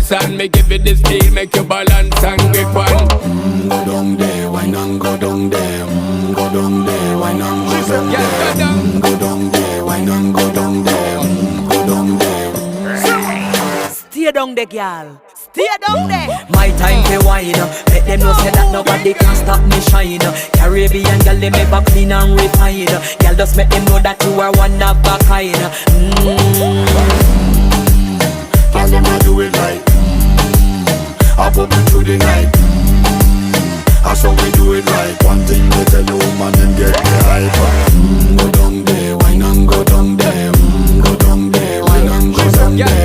dance and me give it this feel, make you balance and grip on. Go down there, why not go down there? Go down there, why not go down there? Go down there, why not go down there? Go down there. Stay down there, girl. Stay down there. My time to wine. Let them know say that nobody can stop me shine. Caribbean girl, they make back clean and refine. Girl, just make them know that you are one of a kind. Tell them I do it right. I pop it through the night. That's how we do it right. One thing we tell you, man, and get the hype. Go down there, why not go down there? Go down there, why not go down there?